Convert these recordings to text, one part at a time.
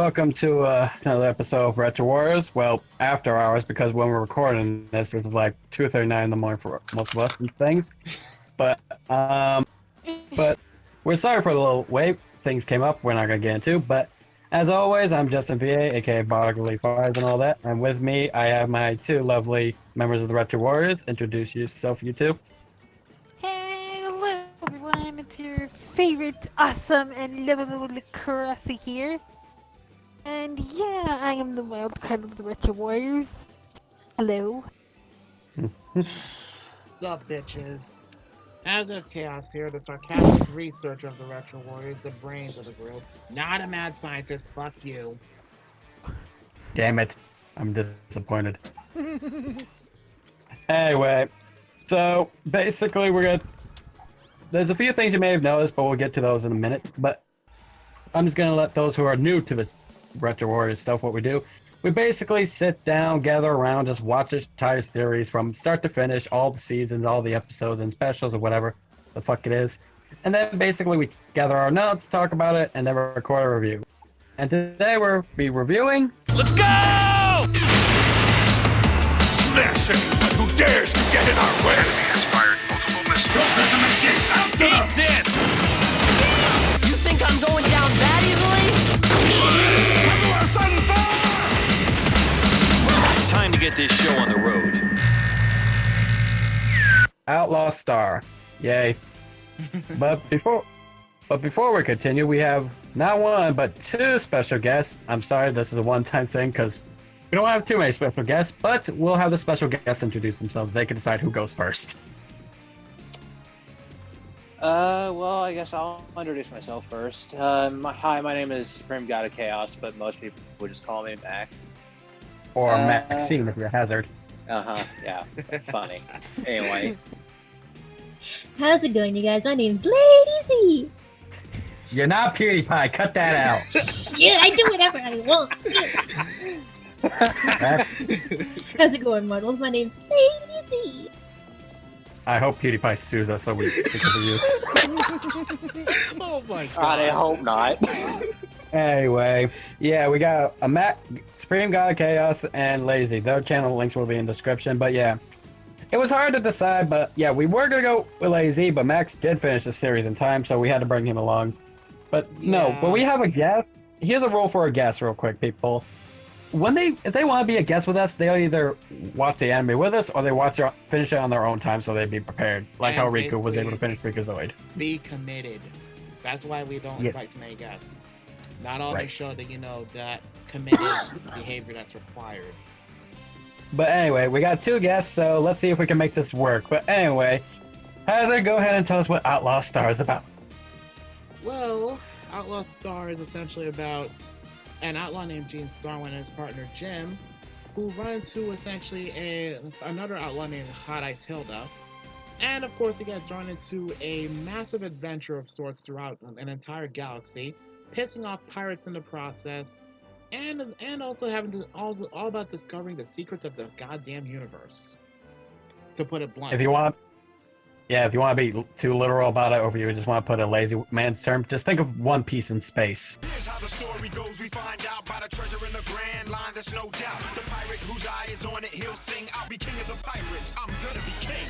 welcome to another episode of Retro Warriors. Well, after hours, because when we're recording this, it's like 2:39 in the morning for most of us and things. But we're sorry for the little wait. Things came up. We're not gonna get into. But as always, I'm Justin VA, aka Bodily Fires and all that. And with me, I have my two lovely members of the Retro Warriors. Introduce yourself, you two. Hey, hello everyone, it's your favorite awesome and lovable Karasi here. And yeah, I am the wild card of the Retro Warriors. Hello. Sup, bitches? As of Chaos here, the sarcastic researcher of the Retro Warriors, the brains of the group. Not a mad scientist, fuck you. Damn it, I'm disappointed. Anyway, so basically there's a few things you may have noticed, but we'll get to those in a minute. But I'm just gonna let those who are new to the Retro Warriors stuff what we do. We basically sit down, gather around, just watch this entire series from start to finish, all the seasons, all the episodes and specials or whatever the fuck it is. And then basically we gather our notes, talk about it, and then record a review. And today we'll be reviewing... Let's go! Smash anyone who dares to get in our way! Enemy has fired multiple missiles. Keep this! You think I'm going down that easily? Time to get this show on the road. Outlaw Star. Yay. But before we continue, we have not one, but two special guests. I'm sorry, this is a one-time thing, because we don't have too many special guests, but we'll have the special guests introduce themselves. They can decide who goes first. Well, I guess I'll introduce myself first. Hi, my name is SupremeGodOfChaos, but most people would just call me Mac. Or Maxine, if you're a hazard. Yeah, funny. Anyway. How's it going, you guys? My name's Lady Z. You're not PewDiePie, cut that out. Yeah, I do whatever I want. How's it going, models? My name's Lady Z. I hope PewDiePie sues us so because of you. Oh my god. God, I hope not. Anyway, yeah, we got a Mac, Supreme God of Chaos, and Lazy. Their channel links will be in the description, but yeah. It was hard to decide, but yeah, we were gonna go with Lazy, but Max did finish the series in time, so we had to bring him along. But no, but we have a guest. Here's a rule for a guest real quick, people. If they want to be a guest with us, they'll either watch the anime with us or they finish it on their own time so they'd be prepared. Like And how Riku was able to finish Freakazoid. Be committed. That's why we don't invite too many guests. Not all they show that, that committed behavior that's required. But anyway, we got two guests, so let's see if we can make this work. But anyway, Heather, go ahead and tell us what Outlaw Star is about. Well, Outlaw Star is essentially about an outlaw named Gene Starwin and his partner Jim, who run into essentially another outlaw named Hot Ice Hilda. And of course, he gets drawn into a massive adventure of sorts throughout an entire galaxy, pissing off pirates in the process, and also having to all about discovering the secrets of the goddamn universe. To put it bluntly. If you want to be too literal about it, or if you just want to put a lazy man's term, just think of One Piece in space. Here's how the story goes. We find out about a treasure in the grand line. There's no doubt. The pirate whose eye is on it, he'll sing. I'll be king of the pirates. I'm gonna be king.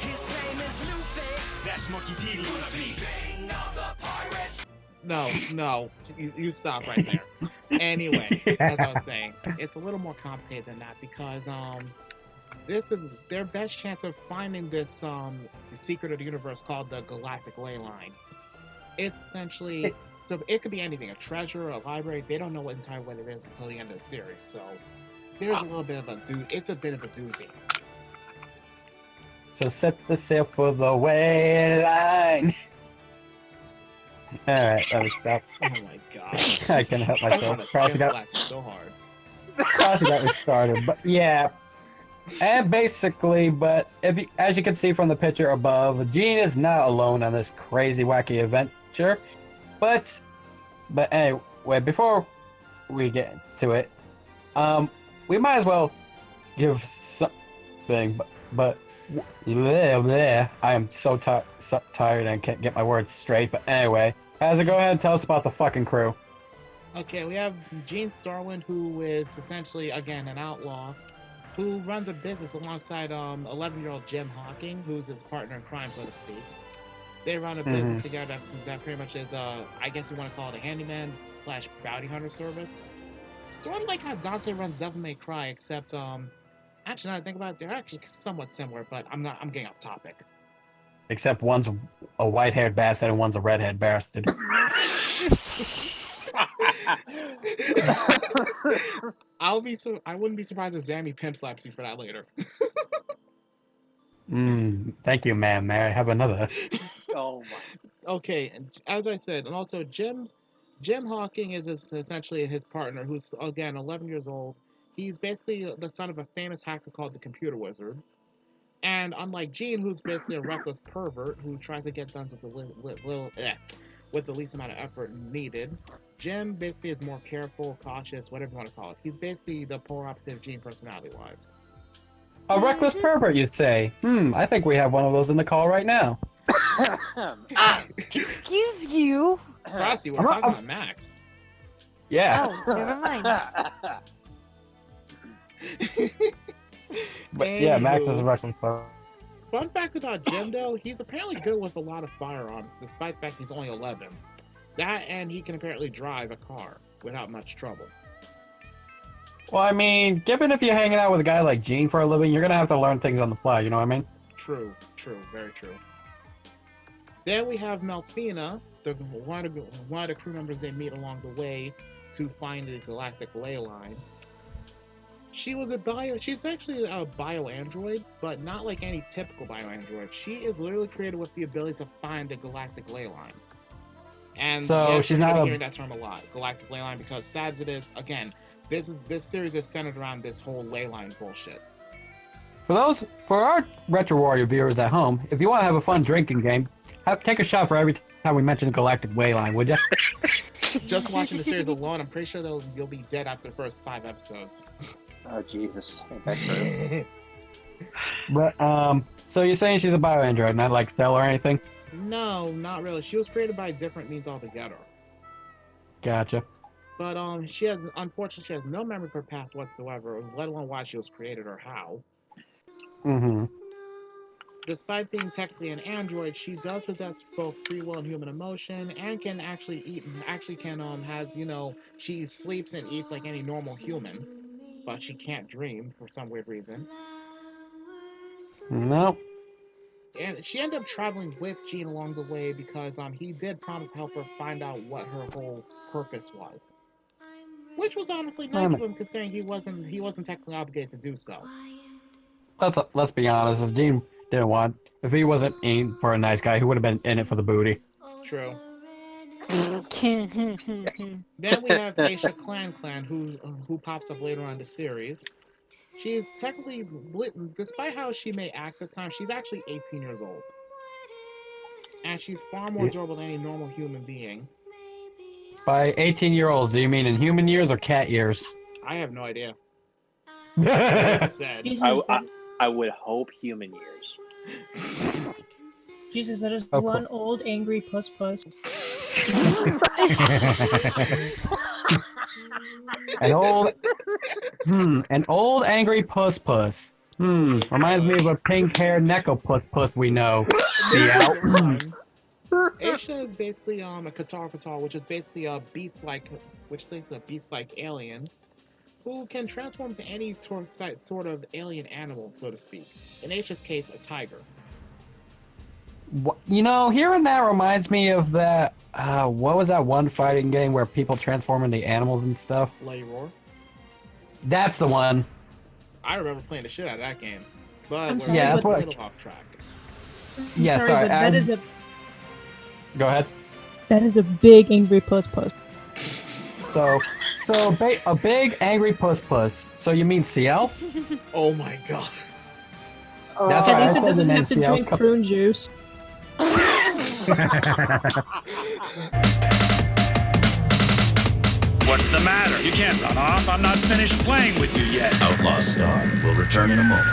His name is Luffy. That's Monkey D. Luffy. King of the pirates. No, you stop right there. Anyway, as I was saying, it's a little more complicated than that because this is their best chance of finding this secret of the universe called the Galactic Ley Line. It's essentially so it could be anything, a treasure, a library. They don't know what it is until the end of the series. So there's a little bit of it's a bit of a doozy. So set the sail for the way line. Alright, let me stop. Oh my god. I can't help myself. Crossy got so hard. Crossy got me started, but yeah. And basically, but as you can see from the picture above, Gene is not alone on this crazy, wacky adventure. But anyway, before we get into it, we might as well give something. But Bleh. I am so tired and can't get my words straight. But anyway, Hazard, go ahead and tell us about the fucking crew. Okay, we have Gene Starwind, who is essentially, again, an outlaw, who runs a business alongside 11-year-old Jim Hawking, who's his partner in crime, so to speak. They run a business together that pretty much is, I guess you want to call it a handyman / bounty hunter service. Sort of like how Dante runs Devil May Cry, except, actually, now I think about it, they're actually somewhat similar, but I'm getting off topic. Except one's a white-haired bastard and one's a red-haired bastard. I wouldn't be surprised if Zammy pimp slaps you for that later. Thank you, ma'am. May I have another? Oh my. Okay, as I said, and also Jim Hawking is essentially his partner, who's again 11 years old. He's basically the son of a famous hacker called the Computer Wizard. And unlike Gene, who's basically a reckless pervert who tries to get done with the least amount of effort needed, Jim basically is more careful, cautious, whatever you want to call it. He's basically the polar opposite of Gene personality-wise. A reckless pervert, you say? I think we have one of those in the call right now. Excuse you. Frosty, we're talking about Max. Yeah. Oh, never mind. But yeah, Max is a reckless pervert. Fun fact about Jim, though, he's apparently good with a lot of firearms, despite the fact he's only 11. That, and he can apparently drive a car without much trouble. Well, I mean, given if you're hanging out with a guy like Gene for a living, you're gonna have to learn things on the fly, you know what I mean? True, very true. Then we have Melfina, one of the crew members they meet along the way to find the galactic ley line. She's actually a bio-android, but not like any typical bio-android. She is literally created with the ability to find the galactic ley line. And so yes, she's not hearing that term a lot, galactic ley line, because sad as it is, again, this series is centered around this whole ley line bullshit. For our Retro Warrior viewers at home, if you want to have a fun drinking game, take a shot for every time we mention galactic ley line, would you? Just watching the series alone, I'm pretty sure you'll be dead after the first 5 episodes. Oh Jesus, ain't that true? But so you're saying she's a bio-android, not like Cell or anything? No, not really. She was created by different means altogether. Gotcha. But unfortunately, she has no memory of her past whatsoever, let alone why she was created or how. Despite being technically an android, she does possess both free will and human emotion, and can actually eat. She sleeps and eats like any normal human, but she can't dream for some weird reason. No. And she ended up traveling with Gene along the way because he did promise to help her find out what her whole purpose was, which was honestly nice of him, considering he wasn't technically obligated to do so. Let's be honest. If Gene if he wasn't in for a nice guy, he would have been in it for the booty. True. Then we have Aisha Clan, who pops up later on in the series. She's technically, despite how she may act at times, she's actually 18 years old. And she's far more adorable than any normal human being. By 18-year-olds, do you mean in human years or cat years? I have no idea. Like I said. I would hope human years. Jesus, that is one old angry puss. An old angry puss. Reminds me of a pink-haired Neko we know. Aisha is basically a Katar, which is basically a beast-like alien who can transform to any sort of alien animal, so to speak. In Aisha's case, a tiger. Hearing that reminds me of that, what was that one fighting game where people transform into animals and stuff? Lady Roar? That's the one. I remember playing the shit out of that game. But I'm sorry, yeah, a little off track. Yeah, sorry, but that is a... Go ahead. That is a big angry puss. So a big angry puss. So you mean CL? Oh my god. That's At right, least it doesn't have to drink prune juice. What's the matter? You can't run off. I'm not finished playing with you yet. Outlaw Star will return in a moment.